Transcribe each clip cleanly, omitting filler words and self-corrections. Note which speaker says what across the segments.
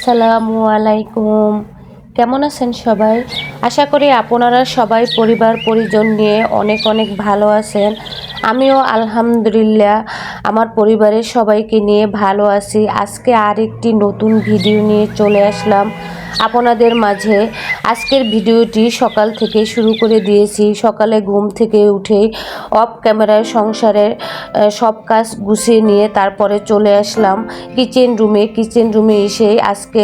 Speaker 1: আসসালামু আলাইকুম। কেমন আছেন সবাই? আশা করি আপনারা সবাই পরিবার পরিজন নিয়ে অনেক অনেক ভালো আছেন। আমিও আলহামদুলিল্লাহ আমার পরিবারের সবাইকে নিয়ে ভালো আছি। আজকে আরেকটি নতুন ভিডিও নিয়ে চলে আসলাম আপনাদের মাঝে। আজকের ভিডিওটি সকাল থেকে শুরু করে দিয়েছি। সকালে ঘুম থেকে উঠে অফ ক্যামেরায় সংসারের সব কাজ গুছিয়ে নিয়ে তারপরে চলে আসলাম কিচেন রুমে এসে আজকে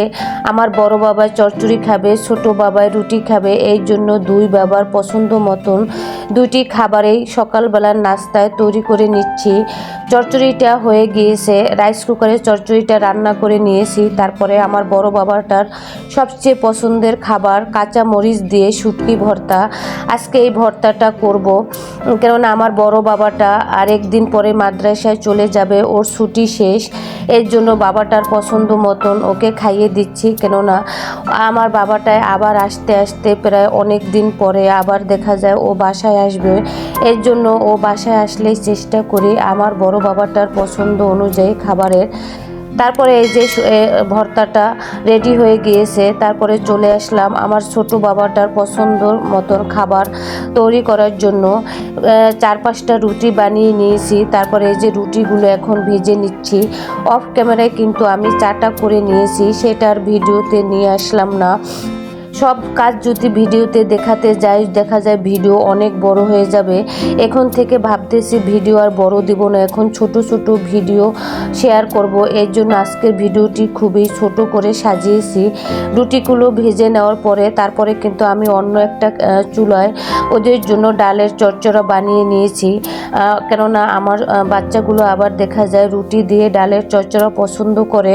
Speaker 1: আমার বড় বাবা চচ্চড়ি খাবে, ছোট বাবা রুটি খাবে। এই জন্য দুই বাবার পছন্দ মতন দুইটি খাবারেই সকালবেলার নাস্তায় তৈরি করে নিচ্ছি। চচ্চড়িটা হয়ে গিয়েছে, রাইস কুকারে চচ্চড়িটা রান্না করে নিয়েছি। তারপরে আমার বড় বাবাটার সবচেয়ে পছন্দের খাবার কাঁচা মরিচ দিয়ে শুটকি ভর্তা। আজকে এই ভর্তাটা করব, কেননা আমার বড় বাবাটা আরেকদিন পরে মাদ্রাসায় চলে যাবে, ওর ছুটি শেষ। এর জন্য বাবাটার পছন্দ মতন ওকে খাইয়ে দিচ্ছি, কেননা আমার বাবাটায় আবার আসতে আসতে প্রায় অনেক দিন পরে আবার দেখা যায় ও বাসায় আসবে। এর জন্য ও বাসায় আসলেই চেষ্টা করি আমার বড় বাবাটার পছন্দ অনুযায়ী খাবারের। তারপরে এই যে ভর্তাটা রেডি হয়ে গিয়েছে, তারপরে চলে আসলাম আমার ছোট বাবাটার পছন্দর মতন খাবার তৈরি করার জন্য। 4-5টা রুটি বানিয়ে নিয়েছি। তারপরে এই যে রুটিগুলো এখন ভেজে নিচ্ছি। অফ ক্যামেরায় কিন্তু আমি চাটা করে নিয়েছি, সেটার ভিডিওতে নিয়ে আসলাম না। সব কাজ যদি ভিডিওতে দেখাতে যাই দেখা যায় ভিডিও অনেক বড় হয়ে যাবে। এখন থেকে ভাবতেছি ভিডিও আর বড় দিব না, এখন ছোট ছোট ভিডিও শেয়ার করব। এর জন্য আজকের ভিডিওটি খুবই ছোট করে সাজিয়েছি। রুটিগুলো ভেজে নেওয়ার পরে তারপরে কিন্তু আমি অন্য একটা চুলায় ওদের জন্য ডালের চচ্চড়া বানিয়ে নিয়েছি, কেননা আমার বাচ্চাগুলো আবার দেখা যায় রুটি দিয়ে ডালের চচ্চড়া পছন্দ করে।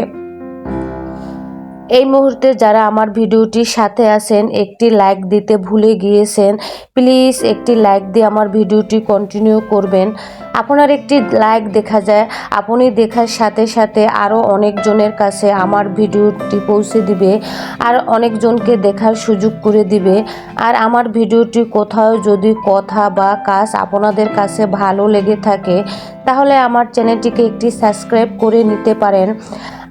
Speaker 1: এই মুহূর্তে যারা আমার ভিডিওটির সাথে আছেন একটি লাইক দিতে ভুলে গিয়েছেন, প্লিজ একটি লাইক দিয়ে আমার ভিডিওটি কন্টিনিউ করবেন। আপনার একটি লাইক দেখা যায় আপনি দেখার সাথে সাথে আরও অনেকজনের কাছে আমার ভিডিওটি পৌঁছে দিবে, আর অনেকজনকে দেখার সুযোগ করে দিবে। আর আমার ভিডিওটি কোথাও যদি কথা বা কাজ আপনাদের কাছে ভালো লেগে থাকে তাহলে আমার চ্যানেলটিকে একটি সাবস্ক্রাইব করে নিতে পারেন।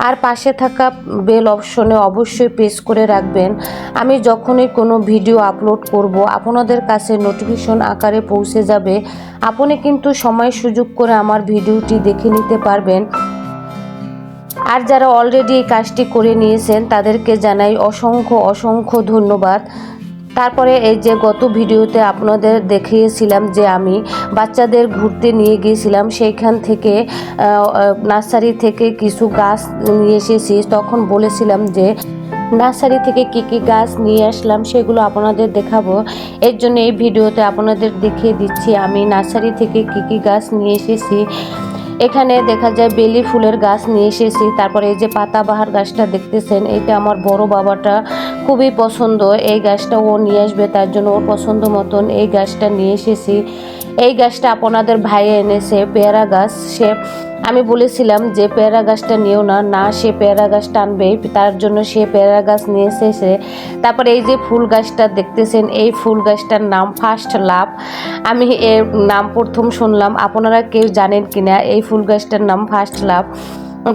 Speaker 1: আর পাশে থাকা বেল অপশনে অবশ্যই প্রেস করে রাখবেন। আমি যখনই কোনো ভিডিও আপলোড করব আপনাদের কাছে নোটিফিকেশন আকারে পৌঁছে যাবে। আপনি কিন্তু সময় সুযোগ করে আমার ভিডিওটি দেখে নিতে পারবেন। আর যারা অলরেডি এই কাজটি করে নিয়েছেন তাদেরকে জানাই অসংখ্য অসংখ্য ধন্যবাদ। তারপরে এই যে গত ভিডিওতে আপনাদের দেখিয়েছিলাম যে আমি বাচ্চাদের ঘুরতে নিয়ে গিয়েছিলাম, সেইখান থেকে নার্সারি থেকে কিছু গাছ নিয়ে এসেছি। তখন বলেছিলাম যে নার্সারি থেকে কি কি গাছ নিয়ে আসলাম সেগুলো আপনাদের দেখাবো। এর জন্য এই ভিডিওতে আপনাদের দেখিয়ে দিচ্ছি আমি নার্সারি থেকে কি কি গাছ নিয়ে এসেছি। এখানে দেখা যায় বেলি ফুলের গাছ নিয়ে এসেছি। তারপরে এই যে পাতাবাহার গাছটা দেখতেছেন, এটা আমার বড় বাবাটা খুবই পছন্দ। এই গাছটা ও নিয়ে আসবে, তার জন্য ওর পছন্দ মতন এই গাছটা নিয়ে এসেছি। এই গাছটা আপনাদের ভাই এনেছে পেয়ারা গাছ। আমি বলেছিলাম যে পেয়ারা গাছটা নিও না, না সে পেয়ারা গাছটা আনবে, তার জন্য সে পেয়ারা গাছ নিয়ে এসেছে। তারপরে এই যে ফুল গাছটা দেখতেছেন, এই ফুল গাছটার নাম ফার্স্ট লাভ। আমি এর নাম প্রথম শুনলাম, আপনারা কেউ জানেন কিনা এই ফুল গাছটার নাম ফার্স্ট লাভ।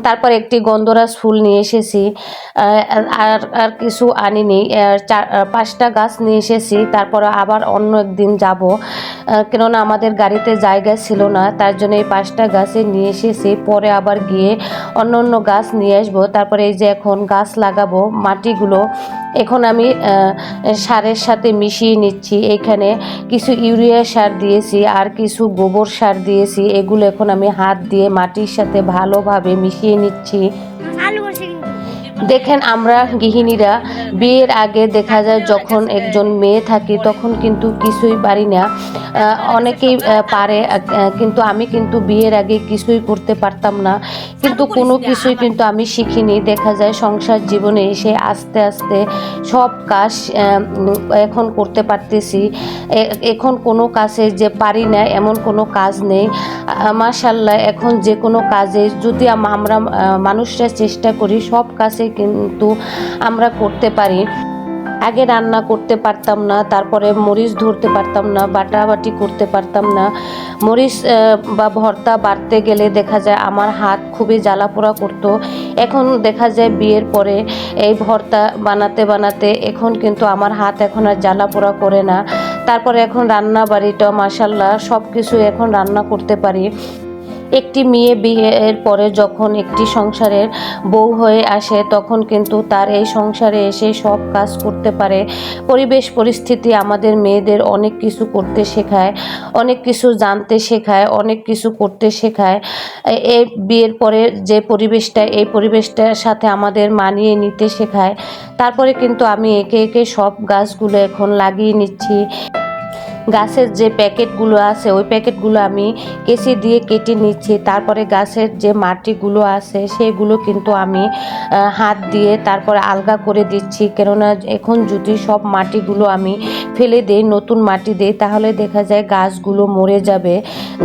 Speaker 1: তারপর একটি গন্ধরাজ ফুল নিয়ে এসেছি, আর আর কিছু আনিনি। 5টা গাছ নিয়ে এসেছি। তারপর আবার অন্য একদিন যাব, কেননা আমাদের গাড়িতে জায়গা ছিল না, তার জন্য এই 5টা গাছে নিয়ে এসেছি। পরে আবার গিয়ে অন্য অন্য গাছ নিয়ে আসবো। তারপরে এই যে এখন গাছ লাগাবো, মাটিগুলো এখন আমি সারের সাথে মিশিয়ে নিচ্ছি। এখানে কিছু ইউরিয়া সার দিয়েছি আর কিছু গোবর সার দিয়েছি। এগুলো এখন আমি হাত দিয়ে মাটির সাথে ভালোভাবে মিশিয়ে নিচ্ছি। দেখেন আমরা গৃহিণীরা বিয়ের আগে দেখা যায় যখন একজন মেয়ে থাকি তখন কিন্তু কিছুই পারি না, অনেকেই পারে, কিন্তু আমি কিন্তু বিয়ের আগে কিছুই করতে পারতাম না, কিন্তু কোনো কিছুই কিন্তু আমি শিখিনি। দেখা যায় সংসার জীবনে এসে আস্তে আস্তে সব কাজ এখন করতে পারতেছি। এখন কোনো কাজে যে পারি না এমন কোনো কাজ নেই। মাশাআল্লাহ এখন যে কোনো কাজে যদি আমরা মানুষরা চেষ্টা করি সব কাজে কিন্তু আমরা করতে পারি। আগে রান্না করতে পারতাম না, তারপরে মরিচ ধরতে পারতাম না, বাটাবাটি করতে পারতাম না। মরিচ বা ভর্তা বাটতে গেলে দেখা যায় আমার হাত খুবই জ্বালা পোড়া করতো। এখন দেখা যায় বিয়ের পরে এই ভর্তা বানাতে বানাতে এখন কিন্তু আমার হাত এখন আর জ্বালা পোড়া করে না। তারপরে এখন রান্না বাড়িটা মাশাল্লাহ সব কিছু এখন রান্না করতে পারি। একটি মেয়ে বিয়ের পরে যখন একটি সংসারের বউ হয়ে আসে তখন কিন্তু তার এই সংসারে এসে সব কাজ করতে পারে। পরিবেশ পরিস্থিতি আমাদের মেয়েদের অনেক কিছু করতে শেখায়, অনেক কিছু জানতে শেখায়, অনেক কিছু করতে শেখায়। এই বিয়ের পরে যে পরিবেশটা, এই পরিবেশটার সাথে আমাদের মানিয়ে নিতে শেখায়। তারপরে কিন্তু আমি একে একে সব গাছগুলো এখন লাগিয়ে নিচ্ছি। গাছের যে প্যাকেটগুলো আছে ওই প্যাকেটগুলো আমি কেচি দিয়ে কেটে নিচ্ছি। তারপরে গাছের যে মাটিগুলো আছে সেগুলো কিন্তু আমি হাত দিয়ে তারপরে আলগা করে দিচ্ছি, কেননা এখন যদি সব মাটিগুলো আমি ফেলে দিই, নতুন মাটি দিই, তাহলে দেখা যায় গাছগুলো মরে যাবে,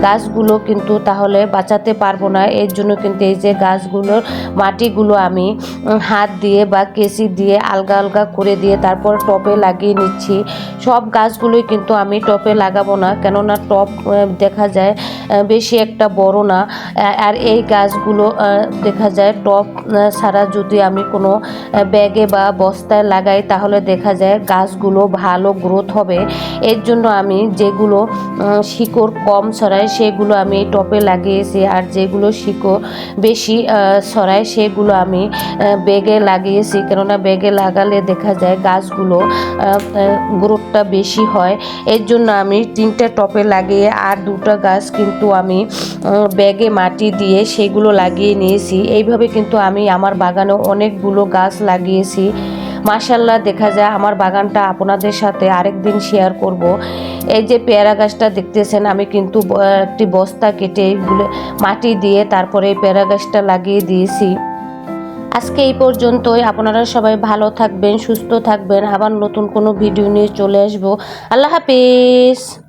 Speaker 1: গাছগুলো কিন্তু তাহলে বাঁচাতে পারবো না। এর জন্য কিন্তু এই যে গাছগুলোর মাটিগুলো আমি হাত দিয়ে বা কেচি দিয়ে আলগা আলগা করে দিয়ে তারপর টবে লাগিয়ে নিচ্ছি। সব গাছগুলোই কিন্তু আমি টবে লাগাবো না, কেননা টব দেখা যায় বেশি একটা বড় না। আর এই গাছগুলো দেখা যায় টব ছাড়া যদি আমি কোনো ব্যাগে বা বস্তায় লাগাই তাহলে দেখা যায় গাছগুলো ভালো গ্রোথ হবে। এর জন্য আমি যেগুলো শিকড় কম ছড়ায় সেগুলো আমি টবে লাগিয়েছি, আর যেগুলো শিকড় বেশি ছড়ায় সেগুলো আমি ব্যাগে লাগিয়েছি, কেননা ব্যাগে লাগালে দেখা যায় গাছগুলো গ্রোথটা বেশি হয়। এর জন্য আমি 3টে টবে লাগিয়ে আর 2টা গাছ কিন্তু আমি ব্যাগে মাটি দিয়ে সেগুলো লাগিয়ে নিয়েছি। এইভাবে কিন্তু আমি আমার বাগানে অনেকগুলো গাছ লাগিয়েছি। মাশাল্লাহ দেখা যায় আমার বাগানটা আপনাদের সাথে আরেকদিন শেয়ার করব। এই যে পেয়ারা গাছটা দেখতেছেন, আমি কিন্তু একটি বস্তা কেটে মাটি দিয়ে তারপরে এই পেয়ারা গাছটা লাগিয়ে দিয়েছি। আজকে এই পর্যন্তই। আপনারা সবাই ভালো থাকবেন, সুস্থ থাকবেন। আবার নতুন কোনো ভিডিও নিয়ে চলে আসবো। আল্লাহ হাফেজ।